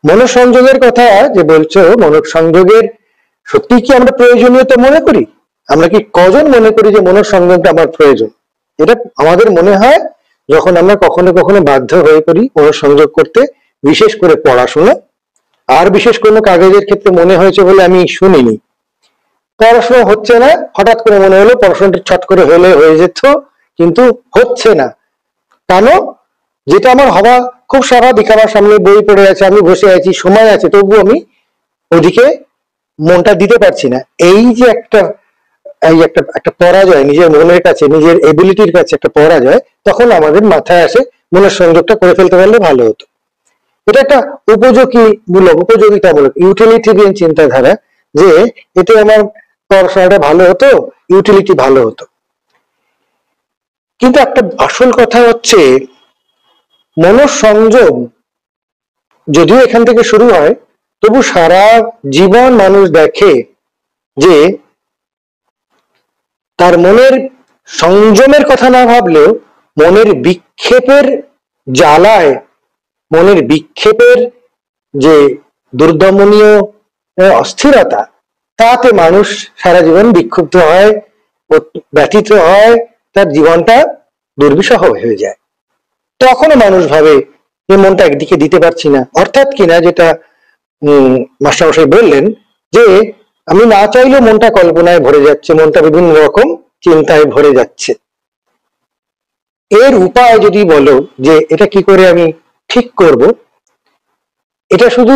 মনোসংযোগের কথা যে বলছো, মনোসংযোগের সত্যি কি আমরা প্রয়োজনীয়তা মনে করি? আমরা কি কজন মনে করি যে মনোসংযোগটা আমার প্রয়োজন? এটা আমাদের মনে হয় যখন আমরা কখনো কখনো বাধ্য হয়ে পড়ি মনোসংযোগ করতে, বিশেষ করে পড়াশোনা, আর বিশেষ কোনো কাগজের ক্ষেত্রে মনে হয়েছে বলে আমি শুনিনি। পড়াশোনা হচ্ছে না, হঠাৎ করে মনে হলো পড়াশোনাটা ছট করে হয়ে যেত, কিন্তু হচ্ছে না কেন? যেটা আমার হওয়া খুব স্বাভাবিক, আমার সামনে বই পড়ে আছে, আমি বসে আছি, সময় আছে, তবু আমি ওদিকে মনটা দিতে পারছি না। এই যে একটা একটা পরাজয়, নিজের মনের কাছে, নিজের এবিলিটির কাছে একটা পরাজয়, তখন আমাদের মাথায় আসে মনের সংযোগটা করে ফেলতে পারলে ভালো হতো। এটা একটা উপযোগিতামূলক ইউটিলিটেরিয়ান চিন্তাধারা, যে এতে আমার পড়াশোনাটা ভালো হতো, ইউটিলিটি ভালো হতো। কিন্তু একটা আসল কথা হচ্ছে, মনোসংযোগ যদিও এখান থেকে শুরু হয়, তবু সারা জীবন মানুষ দেখে যে তার মনের সংযমের কথা না ভাবলেও মনের বিক্ষেপের জ্বালায়, মনের বিক্ষেপের যে দুর্দমনীয় অস্থিরতা, তাতে মানুষ সারা জীবন বিক্ষুব্ধ হয়, ব্যথিত হয়, তার জীবনটা দুর্বিষহ হয়ে যায়। তখনও মানুষ ভাবে যে মনটা একদিকে দিতে পারছি না, অর্থাৎ কিনা যেটা মাস্টারমশাই বললেন, যে আমি না চাইলেও মনটা কল্পনায় ভরে যাচ্ছে, মনটা বিভিন্ন রকম চিন্তায় ভরে যাচ্ছে। এর উপায় যদি বলো যে এটা কি করে আমি ঠিক করব, এটা শুধু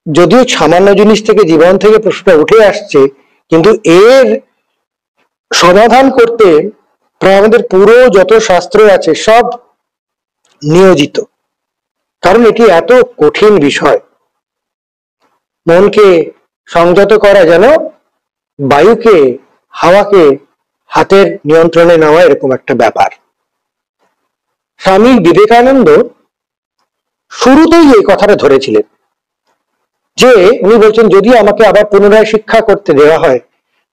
যদিও সামান্য জিনিস থেকে, জীবন থেকে প্রশ্নটা উঠে আসছে, কিন্তু এর সমাধান করতে প্রায় আমাদের পুরো যত শাস্ত্র আছে সব নিয়োজিত। কারণ এটি এত কঠিন বিষয়। মনকে সংযত করা যেন বায়ুকে, হাওয়াকে হাতের নিয়ন্ত্রণে নেওয়া, এরকম একটা ব্যাপার। স্বামী বিবেকানন্দ শুরুতেই এই কথাটা ধরেছিলেন, যে উনি বলছেন যদি আমাকে আবার পুনরায় শিক্ষা করতে দেওয়া হয়,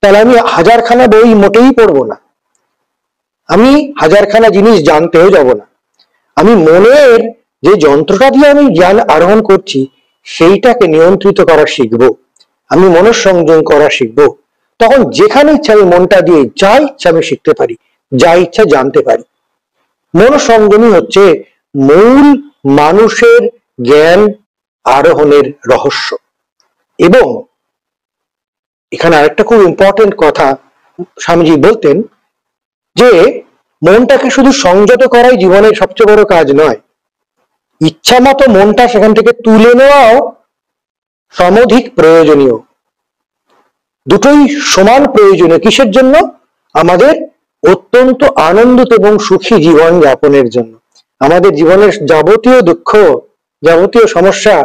তাহলে আমি 1000খানা বই মোটেই পড়বো না, আমি 1000খানা জিনিস জানতেও যাব না, আমি মনের যে যন্ত্রটা দিয়ে আমি জ্ঞান আরোহণ করছি সেইটাকে নিয়ন্ত্রিত করা শিখবো, আমি মনঃসংযম করা শিখবো। তখন যেখানে ইচ্ছা আমি মনটা দিয়ে যা ইচ্ছা আমি শিখতে পারি, যা ইচ্ছা জানতে পারি। মনঃসংযমই হচ্ছে মূল মানুষের জ্ঞান আরোহণের রহস্য। এবং এখানে আরেকটা খুব ইম্পর্টেন্ট কথা স্বামীজি বলতেন, যে মনটাকে শুধু সংযত করাই জীবনের সবচেয়ে বড় কাজ নয়, ইচ্ছা মতো মনটা সেখান থেকে তুলে নেওয়াও সমধিক প্রয়োজনীয়। দুটোই সমান প্রয়োজনীয়। কিসের জন্য? আমাদের অত্যন্ত আনন্দিত এবং সুখী জীবন যাপনের জন্য। আমাদের জীবনের যাবতীয় দুঃখ, যাবতীয় সমস্যা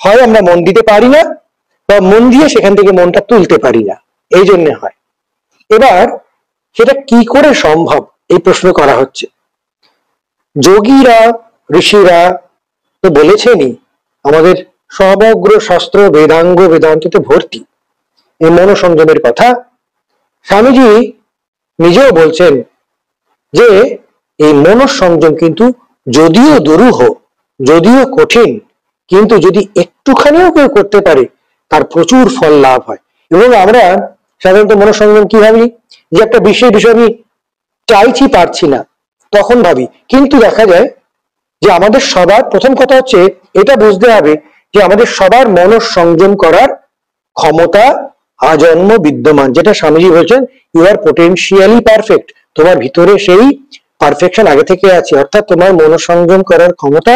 হয় আমরা মন দিতে পারি না, বা মন দিয়ে সেখান থেকে মনটা তুলতে পারি না, এই জন্য হয়। এবার সেটা কি করে সম্ভব, এই প্রশ্ন করা হচ্ছে। যোগীরা, ঋষিরা তো বলেছেনই, আমাদের সমগ্র শাস্ত্র, বেদাঙ্গ, বেদান্ততে ভর্তি এই মনোসংযমের কথা। স্বামীজি নিজেও বলছেন যে এই মনোসংযম কিন্তু যদিও দুরূহ, যদিও কঠিন, কিন্তু যদি একটুখানিও কেউ করতে পারে তার প্রচুর ফল লাভ হয়। এবং আমরা সাধারণত মনোসংযম কি ভাবি, যে একটা বিশেষ বিষয় আমি চাইছি পারছি না, তখন ভাবি। কিন্তু দেখা যায় যে আমাদের সবার প্রথম কথা হচ্ছে এটা বুঝতে হবে যে আমাদের সবার মনোসংযম করার ক্ষমতা আজন্ম বিদ্যমান। যেটা স্বামীজি বলছেন, ইউ আর পোটেনশিয়ালি পারফেক্ট, তোমার ভিতরে সেই পারফেকশন আগে থেকে আছে, অর্থাৎ তোমার মনোসংযম করার ক্ষমতা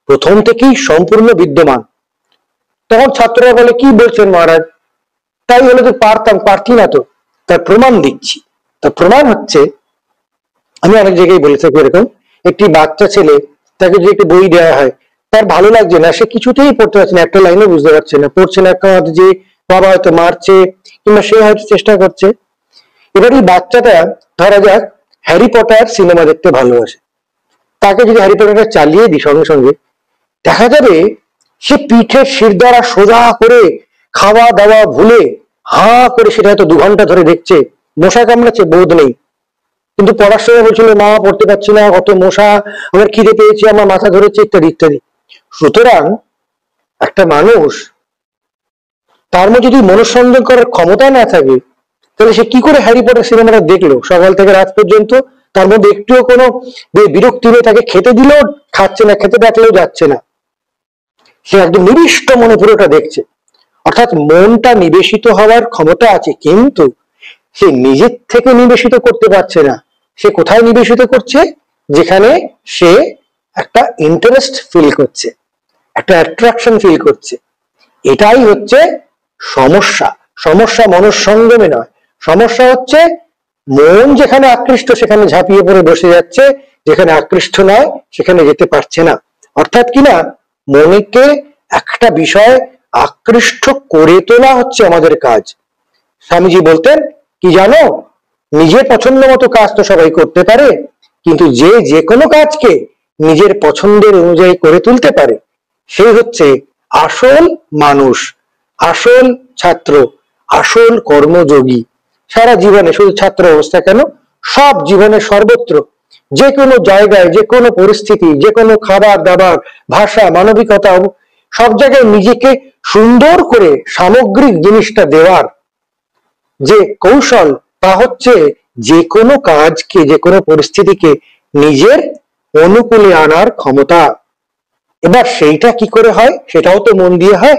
প্রথম থেকেই সম্পূর্ণ বিদ্যমান। তখন ছাত্ররা বলে, কি বলছেন মহারাজ, তাই হলে তো পারতাম, পারছি না তো। তার প্রমাণ দিচ্ছি। তার প্রমাণ হচ্ছে, আমি অনেক জায়গায় বলে থাকি এরকম, একটি বাচ্চা ছেলে, তাকে যদি একটি বই দেওয়া হয়, তার ভালো লাগছে না, সে কিছুতেই পড়তে পারছে না, একটা লাইনও বুঝতে পারছে না, পড়ছে না, যে বাবা হয়তো মারছে, কিংবা সে হয়তো চেষ্টা করছে। এবার এই বাচ্চাটা ধরা যাক হ্যারি পটার সিনেমা দেখতে ভালোবাসে, তাকে যদি হ্যারি পটারটা চালিয়ে দিই সঙ্গে সঙ্গে, দেখা যাবে সে পিঠের শিরদাঁড়া সোজা করে খাওয়া দাওয়া ভুলে হা করে সেটা হয়তো 2 ঘন্টা ধরে দেখছে। মশা কামড়াচ্ছে বোধ নেই, কিন্তু পড়ার সময় বলছিল মা পড়তে পারছি না, কত মশা, আমার খিদে পেয়েছে, আমার মাথা ধরেছে, ইত্যাদি ইত্যাদি। সুতরাং একটা মানুষ তার মধ্যে যদি মনোসংযোগ করার ক্ষমতা না থাকে, তাহলে সে কি করে হ্যারি পটার সিনেমাটা দেখলো সকাল থেকে রাত পর্যন্ত? তার মধ্যে একটুও কোনো বিরক্তি নেই, তাকে খেতে দিলেও খাচ্ছে না, খেতে ডাকলেও যাচ্ছে না, সে একদম নিবিষ্ট মনে পুরোটা দেখছে। অর্থাৎ মনটা নিবেশিত হওয়ার ক্ষমতা আছে, কিন্তু সে নিজের থেকে নিবেশিত করতে পারছে না। সে কোথায় নিবেশিত করছে? যেখানে সে একটা ইন্টারেস্ট ফিল করছে, একটা অ্যাট্রাকশন ফিল করছে। এটাই হচ্ছে সমস্যা। সমস্যা মনঃসংযমে নয়, সমস্যা হচ্ছে মন যেখানে আকৃষ্ট সেখানে ঝাঁপিয়ে পড়ে বসে যাচ্ছে, যেখানে আকৃষ্ট নয় সেখানে যেতে পারছে না। অর্থাৎ কিনা মনকে একটা বিষয় আকৃষ্ট করে তোলা হচ্ছে আমাদের কাজ। স্বামীজি বলতেন কি জানো, নিজের পছন্দ মতো কাজ তো সবাই করতে পারে, কিন্তু যে কোনো কাজকে নিজের পছন্দের অনুযায়ী করে তুলতে পারে সেই হচ্ছে আসল মানুষ, আসল ছাত্র, আসল কর্মযোগী। সারা জীবনে, শুধু ছাত্র অবস্থা কেন, সব জীবনে সর্বত্র যে কোনো জায়গায়, যে কোনো পরিস্থিতি, যে কোনো খাবার দাবার, ভাষা, মানবিকতা, সব জায়গায় নিজেকে সুন্দর করে সামগ্রিক জিনিসটা দেওয়ার যে কৌশল, তা হচ্ছে যে কোনো কাজকে, যে কোনো পরিস্থিতিকে নিজের অনুকূলে আনার ক্ষমতা। এবার সেইটা কি করে হয়? সেটাও তো মন দিয়ে হয়।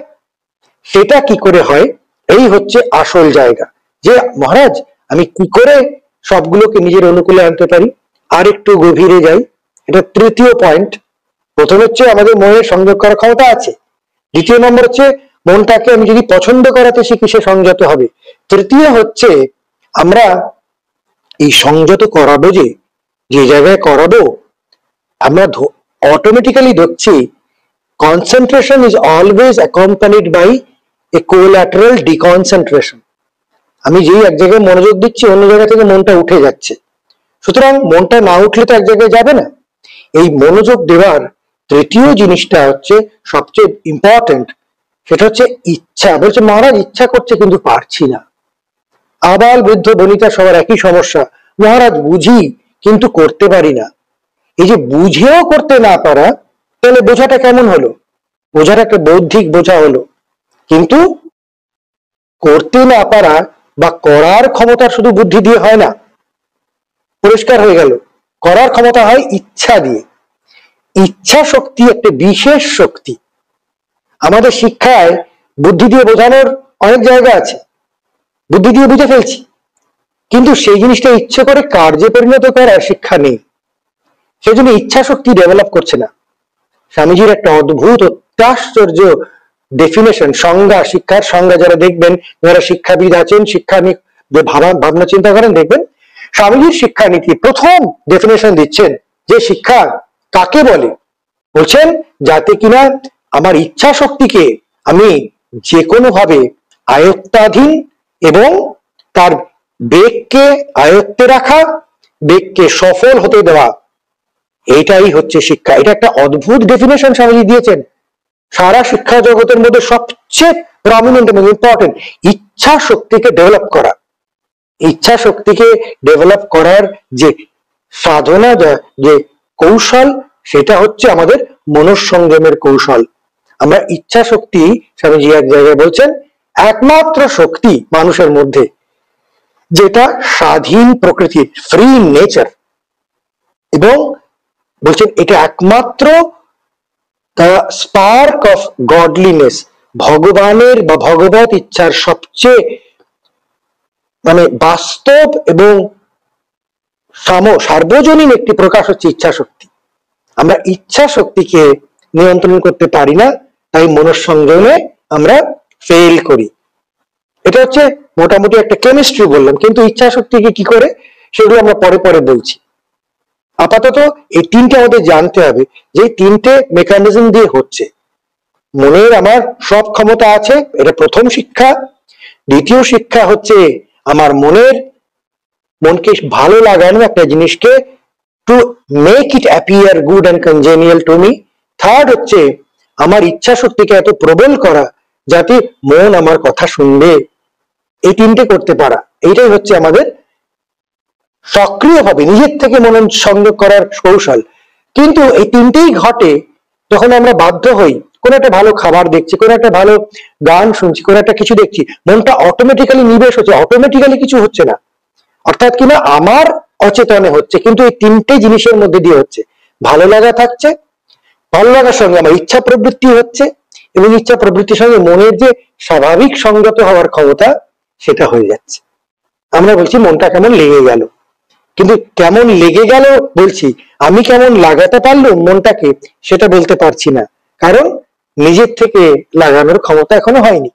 সেটা কি করে হয়? এই হচ্ছে আসল জায়গা, যে মহারাজ আমি কি করে সবগুলোকে নিজের অনুকূলে আনতে পারি। আর একটু গভীরে যাই, এটা তৃতীয় পয়েন্ট। প্রথম হচ্ছে আমাদের মনের সংযোগ করার ক্ষমতা আছে, দ্বিতীয় নম্বর হচ্ছে মনটাকে আমি যদি পছন্দ করাতে শিখি সে সংযত হবে, তৃতীয় হচ্ছে আমরা এই সংযত করাবো যে জায়গায় করাবো আমরা অটোমেটিক্যালি দেখছি concentration is always accompanied by a collateral deconcentration. আমি যেই এক জায়গায় মনোযোগ দিচ্ছি অন্য জায়গা থেকে মনটা উঠে যাচ্ছে, সুতরাং মনটা না উঠলে তো এক জায়গায় যাবে না। এই মনোযোগ দেওয়ার তৃতীয় জিনিসটা হচ্ছে সবচেয়ে ইম্পর্টেন্ট, সেটা হচ্ছে ইচ্ছা। বলছে মহারাজ ইচ্ছা করছে কিন্তু পারছি না। আবাল বৃদ্ধ বনিতা সবার একই সমস্যা, মহারাজ বুঝি কিন্তু করতে পারি না। এই যে বুঝেও করতে না পারা, তাহলে বোঝাটা কেমন হলো? বোঝাটা একটা বৌদ্ধিক বোঝা হলো, কিন্তু করতে না পারা বা করার ক্ষমতা শুধু বুদ্ধি দিয়ে হয় না। পরিষ্কার হয়ে গেল, করার ক্ষমতা হয় ইচ্ছা দিয়ে। ইচ্ছা শক্তি একটা বিশেষ শক্তি। আমাদের শিক্ষায় বুদ্ধি দিয়ে বোঝানোর অনেক জায়গা আছে, বুদ্ধি দিয়ে বুঝে ফেলছি, কিন্তু সেই জিনিসটা ইচ্ছে করে কার্যে পরিণত করার শিক্ষা নেই, সেই জন্য ইচ্ছা শক্তি ডেভেলপ করছে না। স্বামীজির একটা অদ্ভুত অত্যাশ্চর্য ডেফিনেশন, সংজ্ঞা, শিক্ষার সংজ্ঞা যারা দেখবেন, যারা শিক্ষাবিদ আছেন, শিক্ষা নিয়ে ভাবনা চিন্তা করেন, দেখবেন স্বামীজির শিক্ষানীতি প্রথম ডেফিনেশন দিচ্ছেন যে শিক্ষা কাকে বলে। বলছেন যাতে কিনা আমার ইচ্ছা শক্তিকে আমি যে কোনো ভাবে আয়ত্তাধীন এবং তার বেগকে আয়ত্তে রাখা, বেগকে সফল হতে দেওয়া, এইটাই হচ্ছে শিক্ষা। এটা একটা অদ্ভুত ডেফিনেশন স্বামীজি দিয়েছেন। সারা শিক্ষা জগতের মধ্যে সবচেয়ে প্রমিনেন্ট এবং ইম্পর্টেন্ট ইচ্ছা শক্তিকে ডেভেলপ করা। ইচ্ছা শক্তিকে ডেভেলপ করার যে সাধনা, যে কৌশল, সেটা হচ্ছে আমাদের মনঃসংযমের কৌশল। আমরা ইচ্ছা শক্তি, স্বামীজি এক জায়গায় বলছেন, একমাত্র শক্তি মানুষের মধ্যে যেটা স্বাধীন প্রকৃতির, ফ্রি নেচার, এবং বলছেন এটা একমাত্র স্পার্ক অফ গডলিনেস, ভগবানের বা ভগবত ইচ্ছার সবচেয়ে বাস্তব এবং সার্বজনীন একটি প্রকাশ হচ্ছে ইচ্ছা শক্তি। আমরা ইচ্ছা শক্তিকে নিয়ন্ত্রণ করতে পারি না, তাই মনঃসংযমে আমরা ফেল করি। এটা হচ্ছে মোটামুটি একটা কেমিস্ট্রি বললাম, কিন্তু ইচ্ছা শক্তিকে কি করে সেগুলো আমরা পরে পরে বলছি। আপাতত এই তিনটে আমাদের জানতে হবে, যে তিনটে মেকানিজম দিয়ে হচ্ছে। মনের আমার সব ক্ষমতা আছে, এটা প্রথম শিক্ষা। দ্বিতীয় শিক্ষা হচ্ছে আমার মনকে ভালো লাগানো একটা জিনিসকে, to make it appear good and congenial to me. Third হচ্ছে আমার ইচ্ছা শক্তিকে এত প্রবল করা যাতে মন আমার কথা শুনবে। এই তিনটে করতে পারা, এইটাই হচ্ছে আমাদের সক্রিয়ভাবে নিজের থেকে মনন সংযোগ করার কৌশল। কিন্তু এই তিনটেই ঘটে যখন আমরা বাধ্য হই কোনো একটা ভালো খাবার দেখছি, কোনো একটা ভালো গান শুনছি, কোনো একটা কিছু দেখছি, মনটা অটোমেটিক্যালি নিবেশ হচ্ছে, অটোমেটিক্যালি কিছু হচ্ছে না, অর্থাৎ কিনা আমার অচেতনে হচ্ছে, কিন্তু এই তিনটে জিনিসের মধ্যে দিয়ে হচ্ছে। ভালো লাগা থাকছে, ভালো লাগার সঙ্গে আমার ইচ্ছা প্রবৃত্তি হচ্ছে, এবং ইচ্ছা প্রবৃত্তির সঙ্গে মনের যে স্বাভাবিক সংযত হওয়ার ক্ষমতা সেটা হয়ে যাচ্ছে। আমরা বলছি মনটা কেমন লেগে গেল, কিন্তু কেমন লেগে গেল বলছি, আমি কেমন লাগাতে পারলাম মনটাকে সেটা বলতে পারছি না, কারণ নিজের থেকে লাগানোর ক্ষমতা এখনো হয়নি।